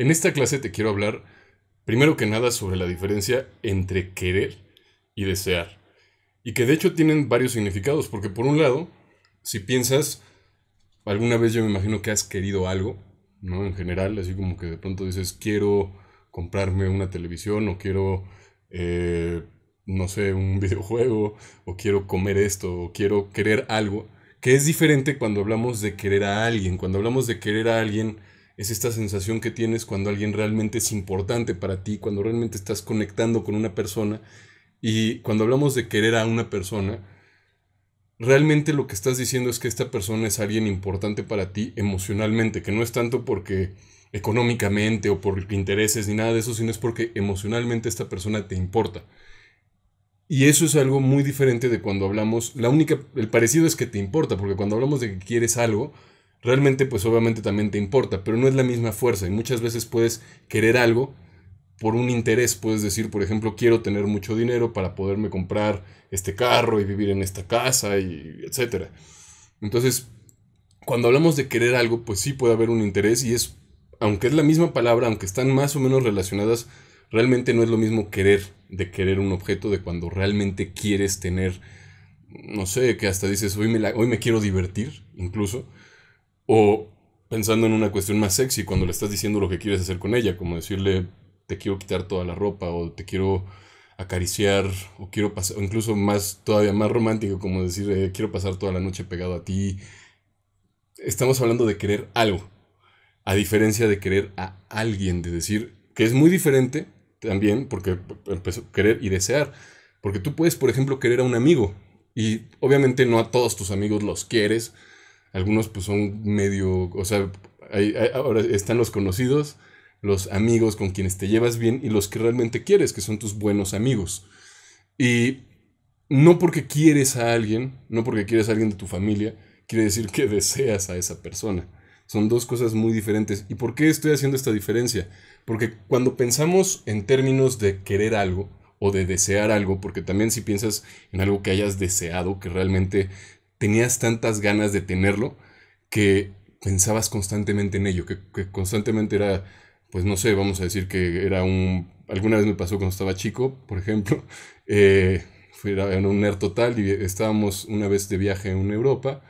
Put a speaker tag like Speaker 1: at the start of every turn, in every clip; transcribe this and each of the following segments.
Speaker 1: En esta clase te quiero hablar, primero que nada, sobre la diferencia entre querer y desear. Y que de hecho tienen varios significados, porque por un lado, si piensas, alguna vez yo me imagino que has querido algo, ¿no? En general, así como que de pronto dices, quiero comprarme una televisión o quiero, eh, no sé, un videojuego o quiero comer esto o quiero querer algo, que es diferente cuando hablamos de querer a alguien. Cuando hablamos de querer a alguien, es esta sensación que tienes cuando alguien realmente es importante para ti, cuando realmente estás conectando con una persona. Y cuando hablamos de querer a una persona, realmente lo que estás diciendo es que esta persona es alguien importante para ti emocionalmente, que no es tanto porque económicamente o por intereses ni nada de eso, sino es porque emocionalmente esta persona te importa. Y eso es algo muy diferente de cuando hablamos, el parecido es que te importa, porque cuando hablamos de que quieres algo, realmente pues obviamente también te importa, pero no es la misma fuerza y muchas veces puedes querer algo por un interés. Puedes decir, por ejemplo, quiero tener mucho dinero para poderme comprar este carro y vivir en esta casa y etcétera. Entonces, cuando hablamos de querer algo, pues sí puede haber un interés y es, aunque es la misma palabra, aunque están más o menos relacionadas, realmente no es lo mismo querer de querer un objeto de cuando realmente quieres tener, no sé, que hasta dices, hoy me quiero divertir, incluso, o pensando en una cuestión más sexy, cuando le estás diciendo lo que quieres hacer con ella, como decirle, te quiero quitar toda la ropa, o te quiero acariciar, o quiero pasar, o incluso más, todavía más romántico, como decir, quiero pasar toda la noche pegado a ti. Estamos hablando de querer algo, a diferencia de querer a alguien, de decir, que es muy diferente también, porque empezó querer y desear. Porque tú puedes, por ejemplo, querer a un amigo, y obviamente no a todos tus amigos los quieres, algunos pues son medio, o sea, ahora están los conocidos, los amigos con quienes te llevas bien y los que realmente quieres, que son tus buenos amigos. Y no porque quieres a alguien, no porque quieres a alguien de tu familia, quiere decir que deseas a esa persona. Son dos cosas muy diferentes. ¿Y por qué estoy haciendo esta diferencia? Porque cuando pensamos en términos de querer algo o de desear algo, porque también si piensas en algo que hayas deseado, que realmente tenías tantas ganas de tenerlo, que pensabas constantemente en ello, que constantemente era, pues no sé, vamos a decir que era alguna vez me pasó cuando estaba chico, por ejemplo, en un nerd total y estábamos una vez de viaje en Europa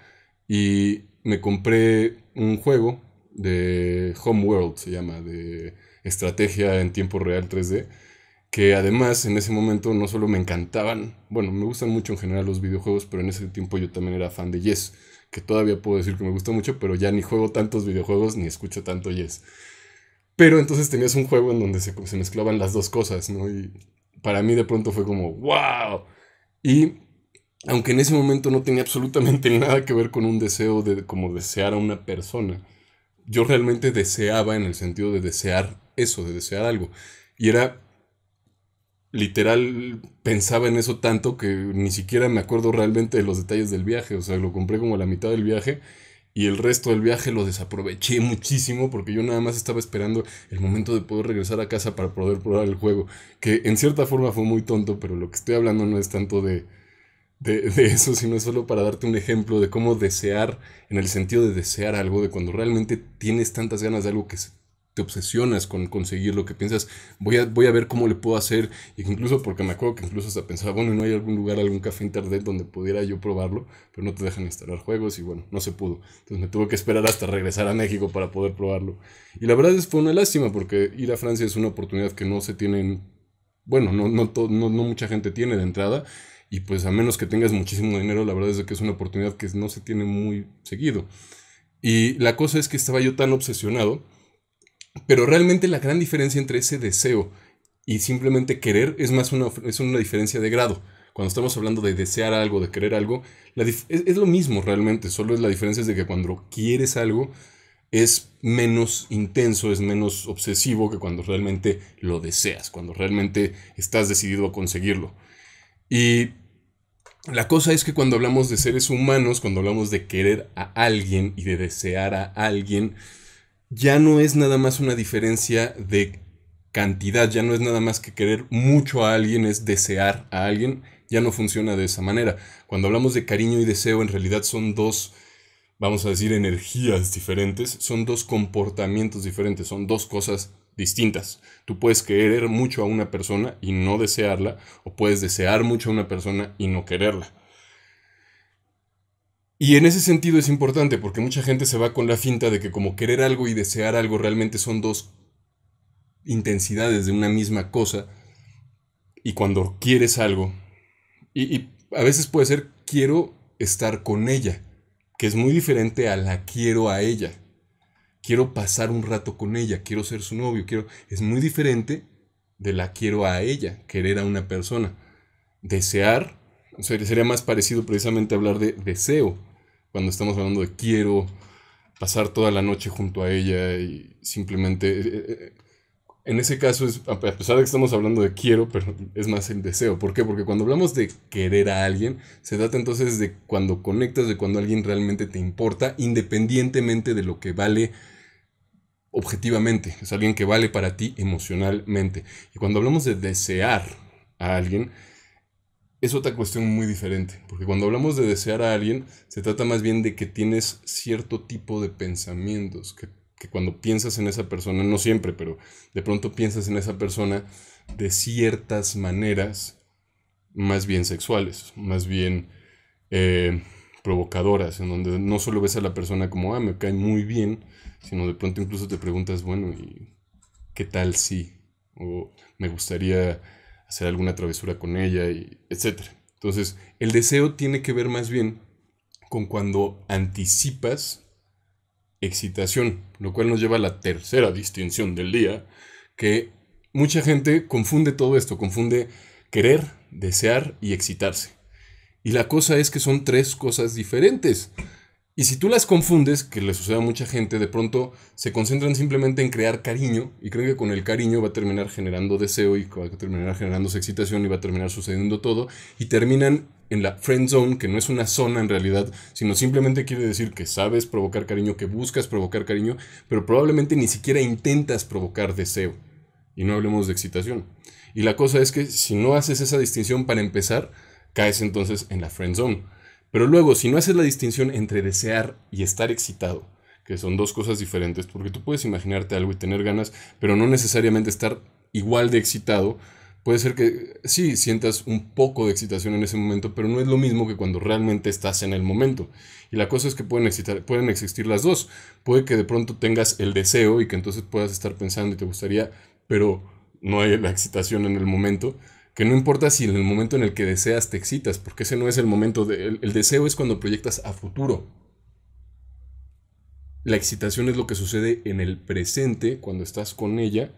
Speaker 1: y me compré un juego de Homeworld, se llama, de estrategia en tiempo real 3D, que además en ese momento no solo me encantaban, bueno, me gustan mucho en general los videojuegos, pero en ese tiempo yo también era fan de Yes, que todavía puedo decir que me gusta mucho, pero ya ni juego tantos videojuegos ni escucho tanto Yes. Pero entonces tenías un juego en donde se mezclaban las dos cosas, ¿no? Y para mí de pronto fue como, wow. Y aunque en ese momento no tenía absolutamente nada que ver con un deseo de como desear a una persona, yo realmente deseaba en el sentido de desear eso, de desear algo. Y era literal, pensaba en eso tanto que ni siquiera me acuerdo realmente de los detalles del viaje. O sea, lo compré como a la mitad del viaje y el resto del viaje lo desaproveché muchísimo porque yo nada más estaba esperando el momento de poder regresar a casa para poder probar el juego. Que en cierta forma fue muy tonto, pero lo que estoy hablando no es tanto de eso, sino solo para darte un ejemplo de cómo desear, en el sentido de desear algo, de cuando realmente tienes tantas ganas de algo que te obsesionas con conseguir lo que piensas, voy a ver cómo le puedo hacer, y que incluso porque me acuerdo que incluso hasta pensaba, bueno, no hay algún lugar, algún café internet donde pudiera yo probarlo, pero no te dejan instalar juegos y bueno, no se pudo. Entonces me tuve que esperar hasta regresar a México para poder probarlo. Y la verdad es que fue una lástima porque ir a Francia es una oportunidad que no se tiene, bueno, no mucha gente tiene de entrada. Y pues a menos que tengas muchísimo dinero, la verdad es que es una oportunidad que no se tiene muy seguido. Y la cosa es que estaba yo tan obsesionado, pero realmente la gran diferencia entre ese deseo y simplemente querer es una diferencia de grado. Cuando estamos hablando de desear algo, de querer algo, es lo mismo realmente, solo es la diferencia es de que cuando quieres algo es menos intenso, es menos obsesivo que cuando realmente lo deseas, cuando realmente estás decidido a conseguirlo. Y la cosa es que cuando hablamos de seres humanos, cuando hablamos de querer a alguien y de desear a alguien, ya no es nada más una diferencia de cantidad, ya no es nada más que querer mucho a alguien, es desear a alguien, ya no funciona de esa manera. Cuando hablamos de cariño y deseo, en realidad son dos, vamos a decir, energías diferentes, son dos comportamientos diferentes, son dos cosas distintas. Tú puedes querer mucho a una persona y no desearla, o puedes desear mucho a una persona y no quererla. Y en ese sentido es importante porque mucha gente se va con la finta de que como querer algo y desear algo realmente son dos intensidades de una misma cosa. Y cuando quieres algo, y a veces puede ser quiero estar con ella, que es muy diferente a la quiero a ella. Quiero pasar un rato con ella, quiero ser su novio, es muy diferente de la quiero a ella, querer a una persona. Desear, o sea, sería más parecido precisamente a hablar de deseo, cuando estamos hablando de quiero pasar toda la noche junto a ella y simplemente en ese caso, a pesar de que estamos hablando de quiero, pero es más el deseo. ¿Por qué? Porque cuando hablamos de querer a alguien, se trata entonces de cuando conectas, de cuando alguien realmente te importa, independientemente de lo que vale objetivamente. Es alguien que vale para ti emocionalmente. Y cuando hablamos de desear a alguien, es otra cuestión muy diferente. Porque cuando hablamos de desear a alguien, se trata más bien de que tienes cierto tipo de pensamientos, que cuando piensas en esa persona, no siempre, pero de pronto piensas en esa persona de ciertas maneras más bien sexuales, más bien provocadoras, en donde no solo ves a la persona como, ah, me cae muy bien, sino de pronto incluso te preguntas, bueno, ¿y qué tal si? O me gustaría hacer alguna travesura con ella, y etcétera. Entonces, el deseo tiene que ver más bien con cuando anticipas excitación, lo cual nos lleva a la tercera distinción del día, que mucha gente confunde todo esto, confunde querer, desear y excitarse. Y la cosa es que son tres cosas diferentes. Y si tú las confundes, que le sucede a mucha gente, de pronto se concentran simplemente en crear cariño y creen que con el cariño va a terminar generando deseo y va a terminar generando excitación y va a terminar sucediendo todo y terminan en la friend zone, que no es una zona en realidad, sino simplemente quiere decir que sabes provocar cariño, que buscas provocar cariño, pero probablemente ni siquiera intentas provocar deseo. Y no hablemos de excitación. Y la cosa es que si no haces esa distinción para empezar, caes entonces en la friend zone. Pero luego, si no haces la distinción entre desear y estar excitado, que son dos cosas diferentes, porque tú puedes imaginarte algo y tener ganas, pero no necesariamente estar igual de excitado, puede ser que sí sientas un poco de excitación en ese momento, pero no es lo mismo que cuando realmente estás en el momento. Y la cosa es que pueden existir las dos. Puede que de pronto tengas el deseo y que entonces puedas estar pensando y te gustaría, pero no hay la excitación en el momento, que no importa si en el momento en el que deseas te excitas, porque ese no es el momento. El deseo es cuando proyectas a futuro. La excitación es lo que sucede en el presente, cuando estás con ella.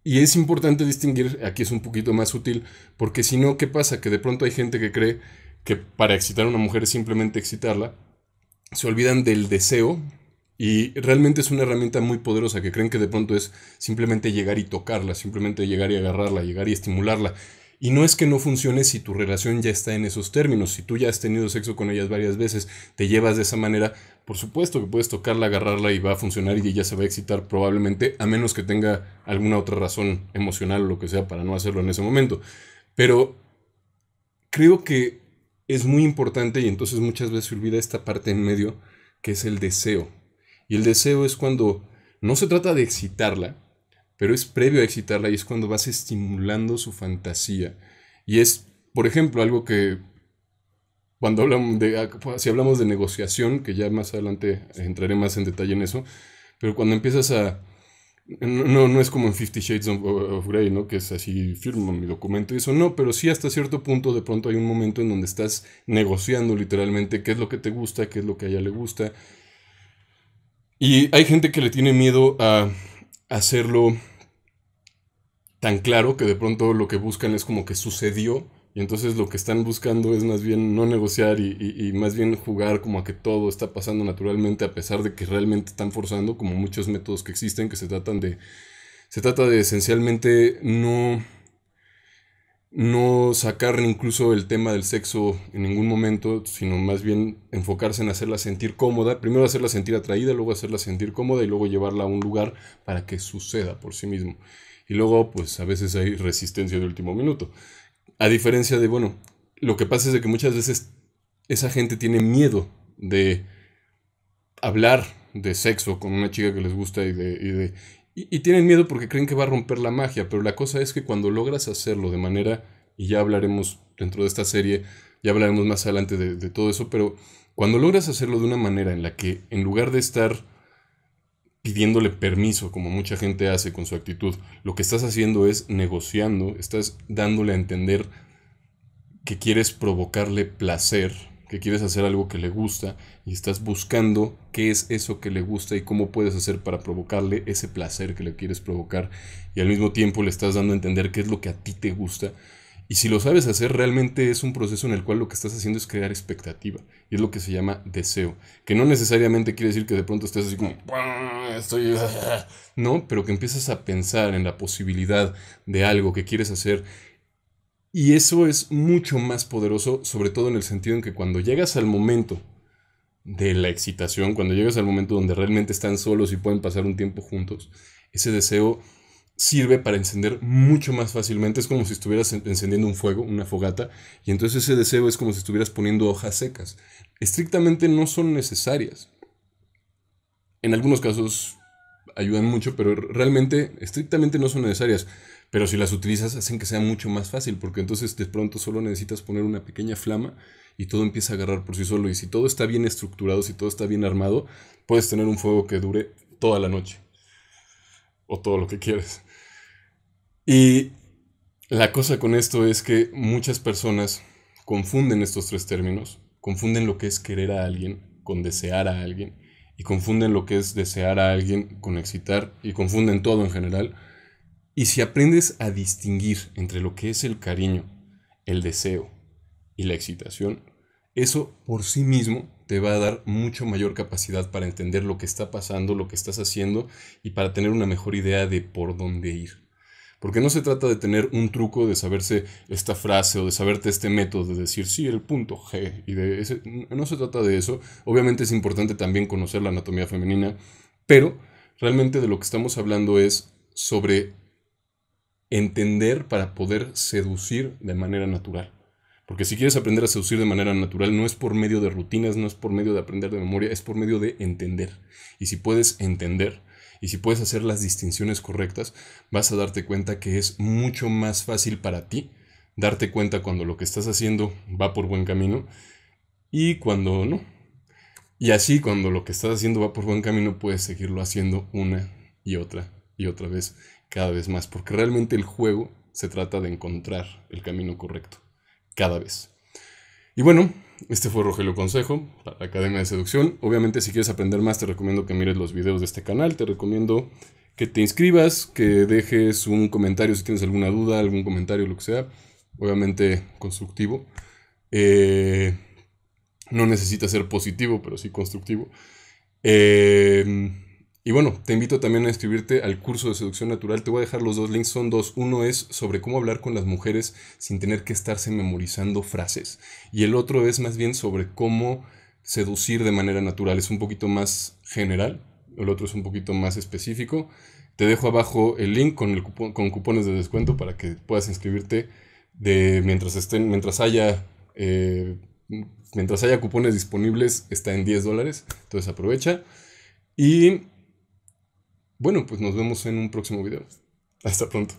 Speaker 1: Y es importante distinguir, aquí es un poquito más sutil, porque si no, ¿qué pasa? Que de pronto hay gente que cree que para excitar a una mujer es simplemente excitarla, se olvidan del deseo y realmente es una herramienta muy poderosa que creen que de pronto es simplemente llegar y tocarla, simplemente llegar y agarrarla, llegar y estimularla. Y no es que no funcione si tu relación ya está en esos términos, si tú ya has tenido sexo con ellas varias veces, te llevas de esa manera, por supuesto que puedes tocarla, agarrarla y va a funcionar y ella se va a excitar probablemente, a menos que tenga alguna otra razón emocional o lo que sea para no hacerlo en ese momento. Pero creo que es muy importante y entonces muchas veces se olvida esta parte en medio que es el deseo. Y el deseo es cuando no se trata de excitarla, pero es previo a excitarla y es cuando vas estimulando su fantasía. Y es, por ejemplo, algo que cuando hablamos si hablamos de negociación, que ya más adelante entraré más en detalle en eso, pero cuando empiezas a no es como en Fifty Shades of Grey, ¿no? Que es así, firmo mi documento y eso, no, pero sí hasta cierto punto de pronto hay un momento en donde estás negociando literalmente qué es lo que te gusta, qué es lo que a ella le gusta. Y hay gente que le tiene miedo a hacerlo tan claro que de pronto lo que buscan es como que sucedió y entonces lo que están buscando es más bien no negociar y más bien jugar como a que todo está pasando naturalmente a pesar de que realmente están forzando como muchos métodos que existen que se trata de esencialmente no sacar incluso el tema del sexo en ningún momento, sino más bien enfocarse en hacerla sentir cómoda, primero hacerla sentir atraída, luego hacerla sentir cómoda y luego llevarla a un lugar para que suceda por sí mismo. Y luego, pues a veces hay resistencia de último minuto. A diferencia de, bueno, lo que pasa es de que muchas veces esa gente tiene miedo de hablar de sexo con una chica que les gusta y tienen miedo porque creen que va a romper la magia, pero la cosa es que cuando logras hacerlo de manera, y ya hablaremos dentro de esta serie, ya hablaremos más adelante de todo eso, pero cuando logras hacerlo de una manera en la que en lugar de estar pidiéndole permiso, como mucha gente hace con su actitud, lo que estás haciendo es negociando, estás dándole a entender que quieres provocarle placer, que quieres hacer algo que le gusta y estás buscando qué es eso que le gusta y cómo puedes hacer para provocarle ese placer que le quieres provocar y al mismo tiempo le estás dando a entender qué es lo que a ti te gusta. Y si lo sabes hacer, realmente es un proceso en el cual lo que estás haciendo es crear expectativa. Y es lo que se llama deseo. Que no necesariamente quiere decir que de pronto estés así como, estoy... No, pero que empiezas a pensar en la posibilidad de algo que quieres hacer. Y eso es mucho más poderoso, sobre todo en el sentido en que cuando llegas al momento de la excitación, cuando llegas al momento donde realmente están solos y pueden pasar un tiempo juntos, ese deseo sirve para encender mucho más fácilmente. Es como si estuvieras encendiendo un fuego, una fogata, y entonces ese deseo es como si estuvieras poniendo hojas secas. Estrictamente no son necesarias. En algunos casos ayudan mucho, pero realmente, estrictamente no son necesarias. Pero si las utilizas, hacen que sea mucho más fácil, porque entonces de pronto solo necesitas poner una pequeña flama y todo empieza a agarrar por sí solo. Y si todo está bien estructurado, si todo está bien armado, puedes tener un fuego que dure toda la noche. O todo lo que quieras. Y la cosa con esto es que muchas personas confunden estos tres términos, confunden lo que es querer a alguien con desear a alguien, y confunden lo que es desear a alguien con excitar, y confunden todo en general. Y si aprendes a distinguir entre lo que es el cariño, el deseo y la excitación, eso por sí mismo te va a dar mucho mayor capacidad para entender lo que está pasando, lo que estás haciendo y para tener una mejor idea de por dónde ir. Porque no se trata de tener un truco, de saberse esta frase o de saberte este método, de decir sí, el punto G. Y de ese, no se trata de eso. Obviamente es importante también conocer la anatomía femenina, pero realmente de lo que estamos hablando es sobre entender para poder seducir de manera natural. Porque si quieres aprender a seducir de manera natural, no es por medio de rutinas, no es por medio de aprender de memoria, es por medio de entender. Y si puedes entender, y si puedes hacer las distinciones correctas, vas a darte cuenta que es mucho más fácil para ti darte cuenta cuando lo que estás haciendo va por buen camino y cuando no. Y así cuando lo que estás haciendo va por buen camino, puedes seguirlo haciendo una y otra vez, cada vez más. Porque realmente el juego se trata de encontrar el camino correcto, cada vez. Y bueno, este fue Rogelio Consejo, la Academia de Seducción. Obviamente si quieres aprender más te recomiendo que mires los videos de este canal, te recomiendo que te inscribas, que dejes un comentario si tienes alguna duda, algún comentario, lo que sea, obviamente constructivo. No necesita ser positivo, pero sí constructivo. Y bueno, te invito también a inscribirte al curso de seducción natural. Te voy a dejar los dos links, son dos. Uno es sobre cómo hablar con las mujeres sin tener que estarse memorizando frases. Y el otro es más bien sobre cómo seducir de manera natural. Es un poquito más general, el otro es un poquito más específico. Te dejo abajo el link con, con cupones de descuento para que puedas inscribirte mientras haya... mientras haya cupones disponibles, está en $10. Entonces aprovecha. Y bueno, pues nos vemos en un próximo video. Hasta pronto.